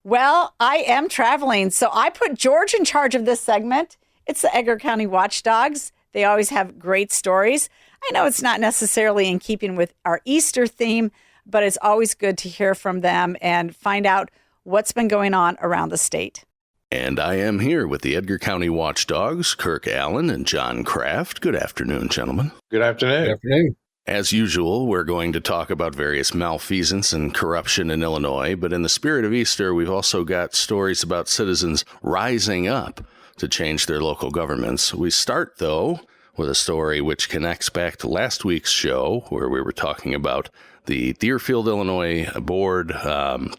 Well, I am traveling, so I put George in charge of this segment. It's the Edgar County Watchdogs. They always have great stories. I know it's not necessarily in keeping with our Easter theme, but it's always good to hear from them and find out what's been going on around the state. And I am here with the Edgar County Watchdogs, Kirk Allen and John Kraft. Good afternoon, gentlemen. Good afternoon. Good afternoon. As usual, we're going to talk about various malfeasance and corruption in Illinois, but in the spirit of Easter, we've also got stories about citizens rising up to change their local governments. We start, though, with a story which connects back to last week's show, where we were talking about the Deerfield, Illinois board,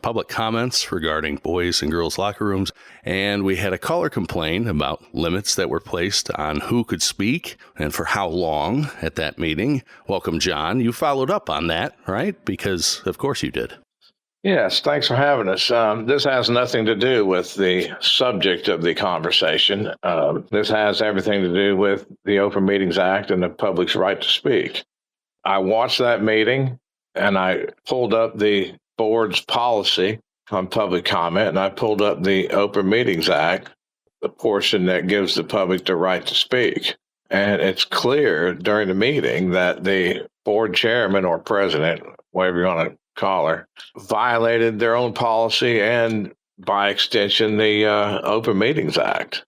public comments regarding boys and girls locker rooms, and we had a caller complain about limits that were placed on who could speak and for how long at that meeting. Welcome, John. You followed up on that, right? Because, of course, you did. Yes, thanks for having us. This has nothing to do with the subject of the conversation. This has everything to do with the Open Meetings Act and the public's right to speak. I watched that meeting, and I pulled up the board's policy on public comment, and I pulled up the Open Meetings Act, the portion that gives the public the right to speak. And it's clear during the meeting that the board chairman or president, whatever you want to call her, violated their own policy and, by extension, the Open Meetings Act.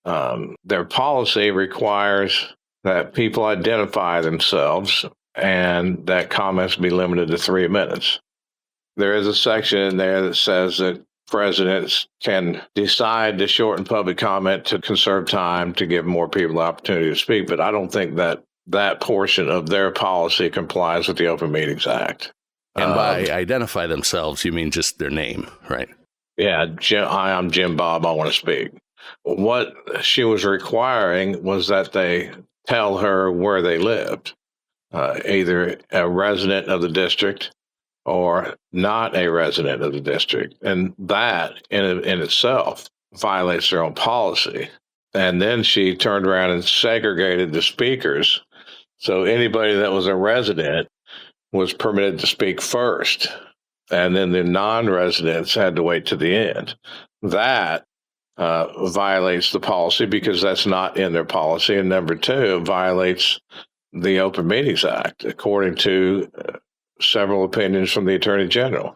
Their policy requires that people identify themselves and that comments be limited to 3 minutes. There is a section in there that says that presidents can decide to shorten public comment to conserve time to give more people the opportunity to speak, but I don't think that that portion of their policy complies with the Open Meetings Act. And by identify themselves, you mean just their name, right? Yeah, hi, I'm Jim Bob, I want to speak. What she was requiring was that they tell her where they lived. Either a resident of the district or not a resident of the district. And that in itself violates their own policy. And then she turned around and segregated the speakers. So anybody that was a resident was permitted to speak first. And then the non-residents had to wait to the end. That violates the policy because that's not in their policy. And number two, it violates the Open Meetings Act, according to several opinions from the Attorney General.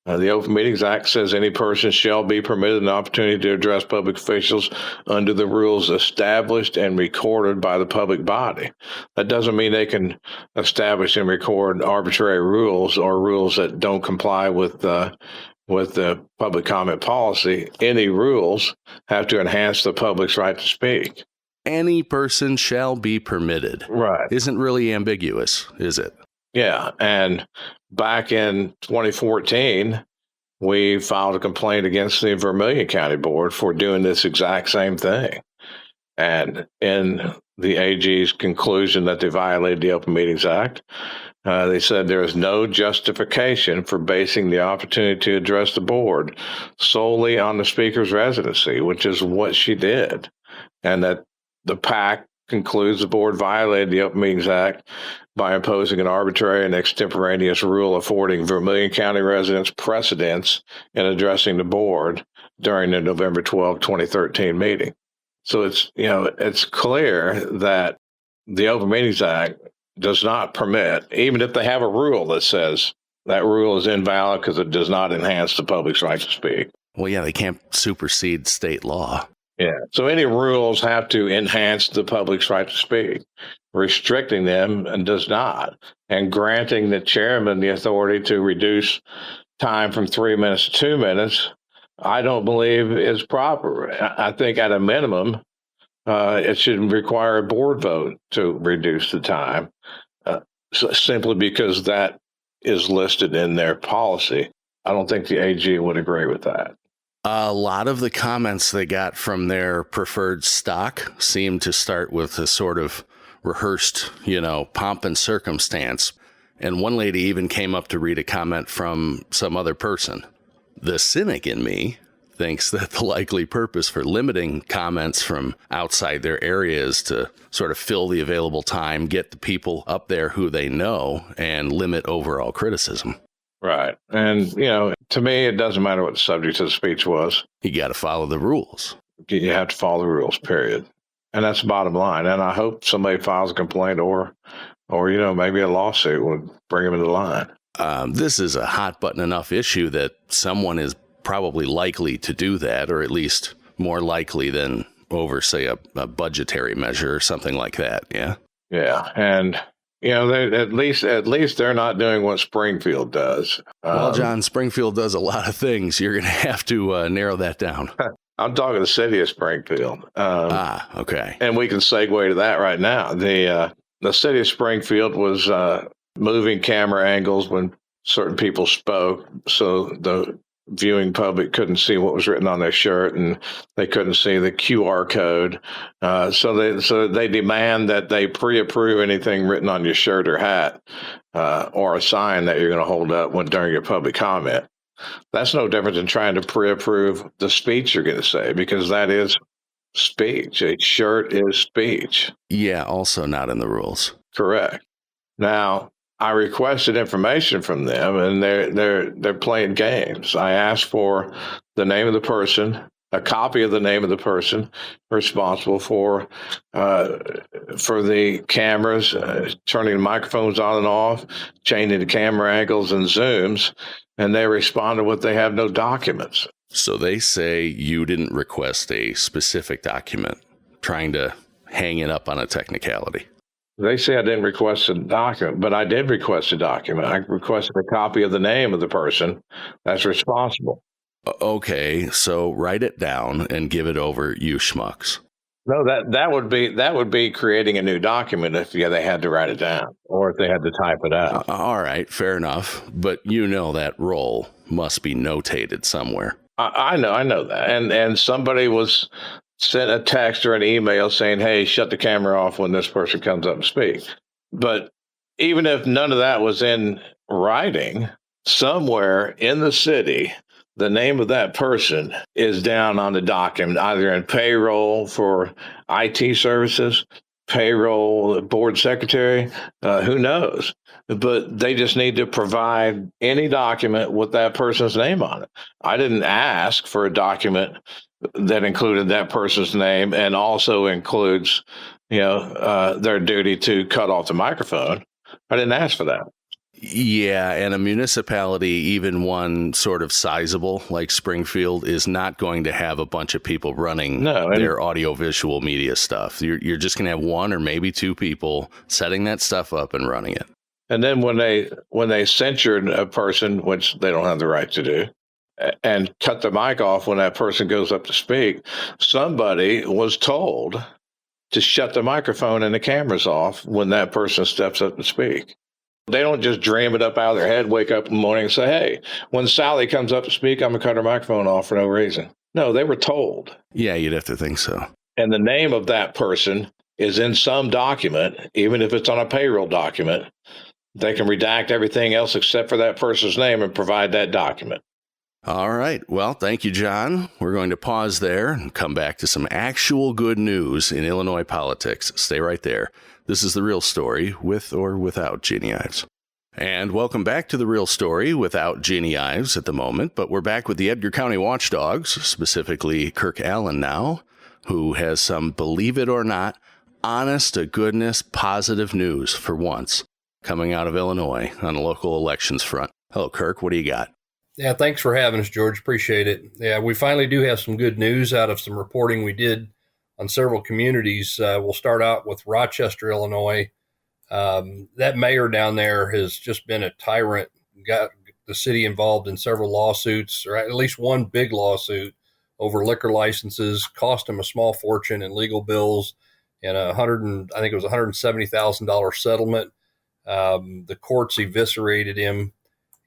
The Open Meetings Act says any person shall be permitted an opportunity to address public officials under the rules established and recorded by the public body. That doesn't mean they can establish and record arbitrary rules or rules that don't comply with the public comment policy. Any rules have to enhance the public's right to speak. Any person shall be permitted. Right. Isn't really ambiguous, is it? Yeah. And back in 2014, we filed a complaint against the Vermilion County Board for doing this exact same thing. And in the AG's conclusion that they violated the Open Meetings Act, they said there is no justification for basing the opportunity to address the board solely on the speaker's residency, which is what she did. And that the PAC concludes the board violated the Open Meetings Act by imposing an arbitrary and extemporaneous rule affording Vermilion County residents precedence in addressing the board during the November 12, 2013 meeting. So it's clear that the Open Meetings Act does not permit, even if they have a rule that says that rule is invalid because it does not enhance the public's right to speak. Well, yeah, they can't supersede state law. Yeah. So any rules have to enhance the public's right to speak. Restricting them and does not. And granting the chairman the authority to reduce time from 3 minutes to 2 minutes, I don't believe is proper. I think at a minimum, it should require a board vote to reduce the time, simply because that is listed in their policy. I don't think the AG would agree with that. A lot of the comments they got from their preferred stock seemed to start with a sort of rehearsed, pomp and circumstance. And one lady even came up to read a comment from some other person. The cynic in me thinks that the likely purpose for limiting comments from outside their area is to sort of fill the available time, get the people up there who they know, and limit overall criticism. Right. And, to me, it doesn't matter what the subject of the speech was. You got to follow the rules. You have to follow the rules, period. And that's the bottom line. And I hope somebody files a complaint or maybe a lawsuit would bring them into line. This is a hot button enough issue that someone is probably likely to do that, or at least more likely than over, say, a budgetary measure or something like that. Yeah. Yeah. And, at least they're not doing what Springfield does. Well, John, Springfield does a lot of things. You're going to have to narrow that down. I'm talking the city of Springfield. Okay. And we can segue to that right now. The city of Springfield was moving camera angles when certain people spoke, so the viewing public couldn't see what was written on their shirt, and they couldn't see the QR code. So they demand that they pre-approve anything written on your shirt or hat, or a sign that you're going to hold up during your public comment. That's no different than trying to pre-approve the speech you're going to say, because that is speech. A shirt is speech. Yeah, also not in the rules. Correct. Now, I requested information from them, and they're playing games. I asked for the name of the person, a copy of the name of the person responsible for the cameras, turning the microphones on and off, changing the camera angles and zooms, and they responded with they have no documents. So they say you didn't request a specific document, trying to hang it up on a technicality. They say I didn't request a document, but I did request a document. I requested a copy of the name of the person that's responsible. Okay, so write it down and give it over, you schmucks. No, that would be creating a new document if they had to write it down or if they had to type it out. All right, fair enough. But that role must be notated somewhere. I know that. And somebody was sent a text or an email saying, hey, shut the camera off when this person comes up and speaks. But even if none of that was in writing, somewhere in the city, the name of that person is down on the document, either in payroll for IT services, payroll, board secretary, who knows? But they just need to provide any document with that person's name on it. I didn't ask for a document that included that person's name and also includes, their duty to cut off the microphone. I didn't ask for that. Yeah, and a municipality, even one sort of sizable like Springfield, is not going to have a bunch of people running their audiovisual media stuff. You're just going to have one or maybe two people setting that stuff up and running it. And then when they censured a person, which they don't have the right to do, and cut the mic off when that person goes up to speak, somebody was told to shut the microphone and the cameras off when that person steps up to speak. They don't just dream it up out of their head, wake up in the morning and say, hey, when Sally comes up to speak, I'm going to cut her microphone off for no reason. No, they were told. Yeah, you'd have to think so. And the name of that person is in some document, even if it's on a payroll document. They can redact everything else except for that person's name and provide that document. All right. Well, thank you, John. We're going to pause there and come back to some actual good news in Illinois politics. Stay right there. This is The Real Story, with or without Jeannie Ives. And welcome back to The Real Story without Jeannie Ives at the moment, but we're back with the Edgar County Watchdogs, specifically Kirk Allen now, who has some, believe it or not, honest-to-goodness positive news for once coming out of Illinois on the local elections front. Hello, Kirk. What do you got? Yeah, thanks for having us, George. Appreciate it. Yeah, we finally do have some good news out of some reporting we did on several communities. We'll start out with Rochester, Illinois. That mayor down there has just been a tyrant, got the city involved in several lawsuits, or at least one big lawsuit over liquor licenses, cost him a small fortune in legal bills and I think it was $170,000 settlement. The courts eviscerated him.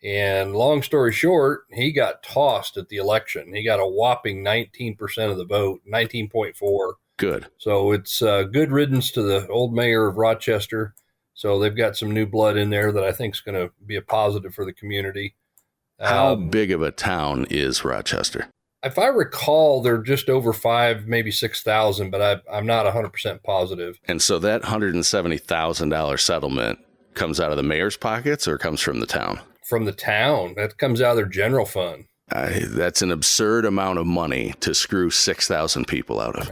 And long story short, he got tossed at the election. He got a whopping 19% of the vote, 19.4. Good. So it's good riddance to the old mayor of Rochester. So they've got some new blood in there that I think is going to be a positive for the community. How big of a town is Rochester? If I recall, they're just over 5,000, maybe 6,000, but I'm not 100% positive. And so that $170,000 settlement comes out of the mayor's pockets or comes from the town? from the town. That comes out of their general fund. That's an absurd amount of money to screw 6,000 people out of.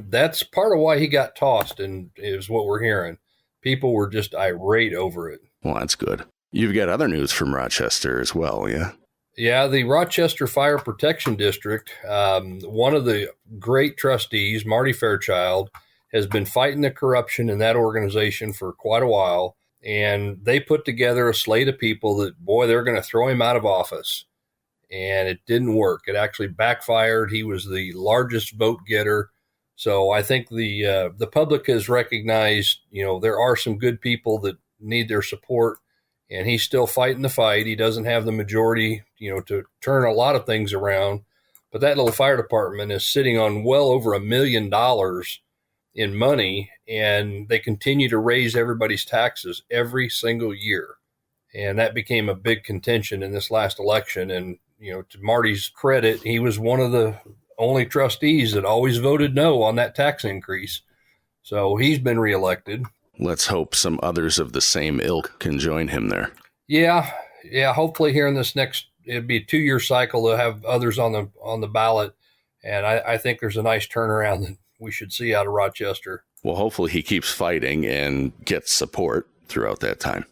That's part of why he got tossed, and is what we're hearing. People were just irate over it. Well, that's good. You've got other news from Rochester as well, yeah? Yeah, the Rochester Fire Protection District, one of the great trustees, Marty Fairchild, has been fighting the corruption in that organization for quite a while. And they put together a slate of people that, boy, they're going to throw him out of office. And it didn't work. It actually backfired. He was the largest vote getter. So I think the public has recognized, there are some good people that need their support. And he's still fighting the fight. He doesn't have the majority, to turn a lot of things around. But that little fire department is sitting on well over $1 million in money, and they continue to raise everybody's taxes every single year. And that became a big contention in this last election. And, to Marty's credit, he was one of the only trustees that always voted no on that tax increase. So he's been reelected. Let's hope some others of the same ilk can join him there. Yeah. Hopefully here in this it'd be a 2-year cycle. They'll have others on the ballot. And I think there's a nice turnaround that we should see out of Rochester. Well, hopefully he keeps fighting and gets support throughout that time.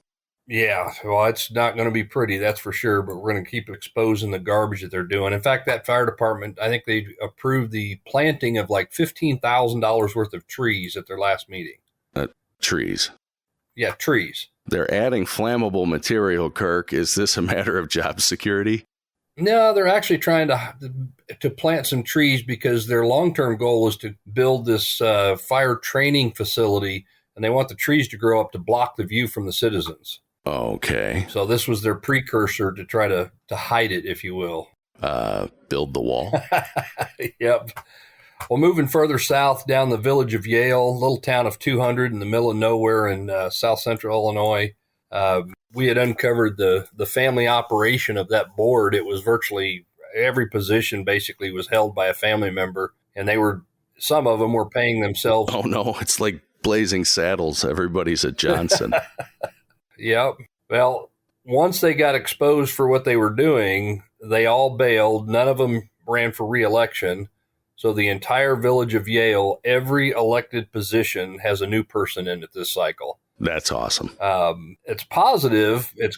Yeah, well, it's not going to be pretty, that's for sure, but we're going to keep exposing the garbage that they're doing. In fact, that fire department, I think they approved the planting of like $15,000 worth of trees at their last meeting. Trees? Yeah, trees. They're adding flammable material, Kirk. Is this a matter of job security? No, they're actually trying to plant some trees because their long-term goal is to build this fire training facility, and they want the trees to grow up to block the view from the citizens. Okay. So this was their precursor to try to hide it, if you will. Build the wall. Yep. Well, moving further south down the village of Yale, little town of 200 in the middle of nowhere in south central Illinois, we had uncovered the family operation of that board. It was virtually every position basically was held by a family member, and some of them were paying themselves. Oh no, it's like Blazing Saddles. Everybody's a Johnson. Yep. Well, once they got exposed for what they were doing, they all bailed. None of them ran for re-election. So the entire village of Yale, every elected position has a new person in it this cycle. That's awesome. It's positive. It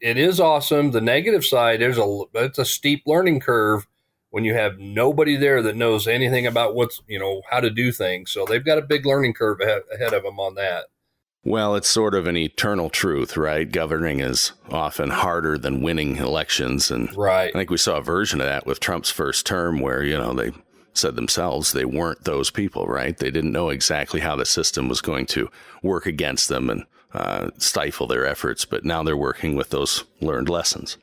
is awesome. The negative side, it's a steep learning curve when you have nobody there that knows anything about how to do things. So they've got a big learning curve ahead of them on that. Well, it's sort of an eternal truth, right? Governing is often harder than winning elections. And right. I think we saw a version of that with Trump's first term where, they said themselves they weren't those people, right? They didn't know exactly how the system was going to work against them and stifle their efforts. But now they're working with those learned lessons.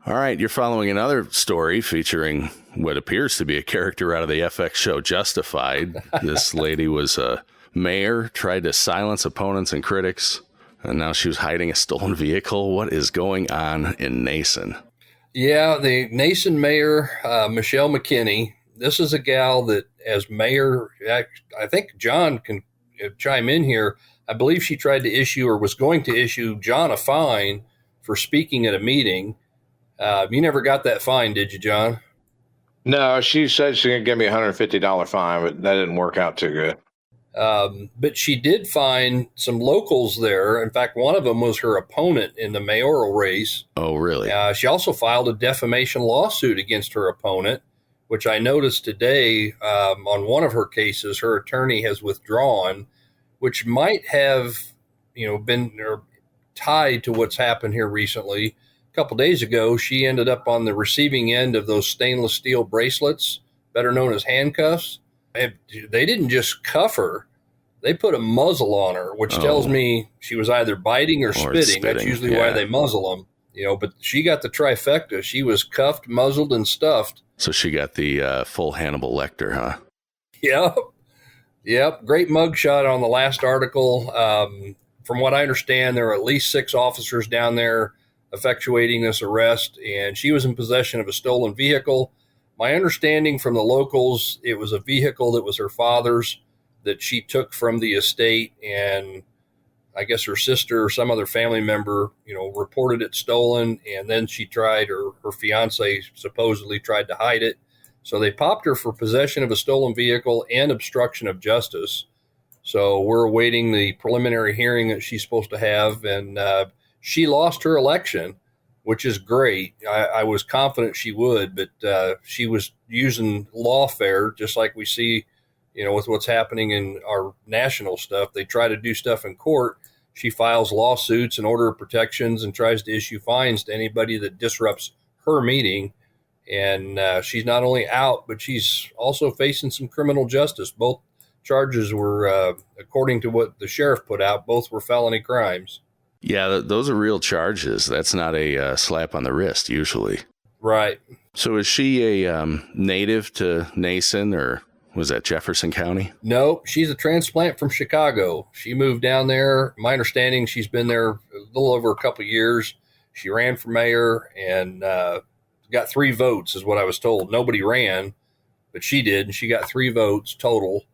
All right, you're following another story featuring what appears to be a character out of the FX show Justified. This lady was a mayor, tried to silence opponents and critics, and now she was hiding a stolen vehicle. What is going on in Nason? Yeah, the Nason mayor, Michelle McKinney, this is a gal that as mayor, I think John can chime in here. I believe she tried to issue or was going to issue John a fine for speaking at a meeting. You never got that fine, did you, John? No, she said she's going to give me a $150 fine, but that didn't work out too good. But she did find some locals there. In fact, one of them was her opponent in the mayoral race. Oh, really? She also filed a defamation lawsuit against her opponent, which I noticed today on one of her cases, her attorney has withdrawn, which might have, been tied to what's happened here recently. A couple days ago, she ended up on the receiving end of those stainless steel bracelets, better known as handcuffs. They didn't just cuff her. They put a muzzle on her, which tells me she was either biting or spitting. That's usually why they muzzle them. But she got the trifecta. She was cuffed, muzzled, and stuffed. So she got the full Hannibal Lecter, huh? Yep. Great mugshot on the last article. From what I understand, there are at least 6 officers down there effectuating this arrest, and she was in possession of a stolen vehicle. My understanding from the locals, it was a vehicle that was her father's that she took from the estate, and I guess her sister or some other family member, reported it stolen, and then she tried, or her fiance supposedly tried to hide it. So they popped her for possession of a stolen vehicle and obstruction of justice. So we're awaiting the preliminary hearing that she's supposed to have, and she lost her election, which is great. I was confident she would, but she was using lawfare, just like we see, with what's happening in our national stuff. They try to do stuff in court. She files lawsuits and order of protections and tries to issue fines to anybody that disrupts her meeting. And she's not only out, but she's also facing some criminal justice. Both charges were, according to what the sheriff put out, both were felony crimes. Yeah, those are real charges. That's not a slap on the wrist, usually. Right. So is she a native to Nason, or was that Jefferson County? No, she's a transplant from Chicago. She moved down there. My understanding, she's been there a little over a couple of years. She ran for mayor and got 3 votes, is what I was told. Nobody ran, but she did, and she got 3 votes total.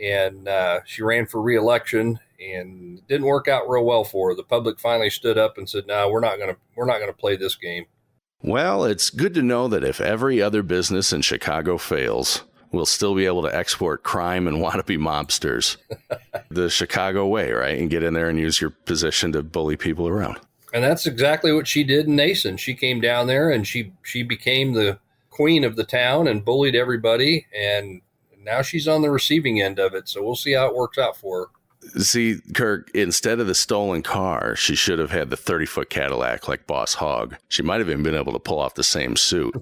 And she ran for re-election, and it didn't work out real well for her. The public finally stood up and said, "No, we're not gonna play this game." Well, it's good to know that if every other business in Chicago fails, we'll still be able to export crime and wannabe mobsters the Chicago way, right? And get in there and use your position to bully people around. And that's exactly what she did in Nason. She came down there and she became the queen of the town and bullied everybody. And now she's on the receiving end of it. So we'll see how it works out for her. See, Kirk, instead of the stolen car, she should have had the 30-foot Cadillac like Boss Hogg. She might have even been able to pull off the same suit.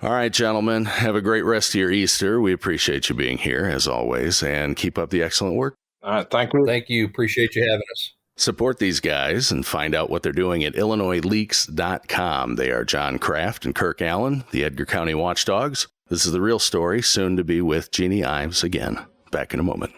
All right, gentlemen, have a great rest of your Easter. We appreciate you being here, as always, and keep up the excellent work. All right, thank you. Thank you. Appreciate you having us. Support these guys and find out what they're doing at IllinoisLeaks.com. They are John Kraft and Kirk Allen, the Edgar County Watchdogs. This is The Real Story, soon to be with Jeannie Ives again. Back in a moment.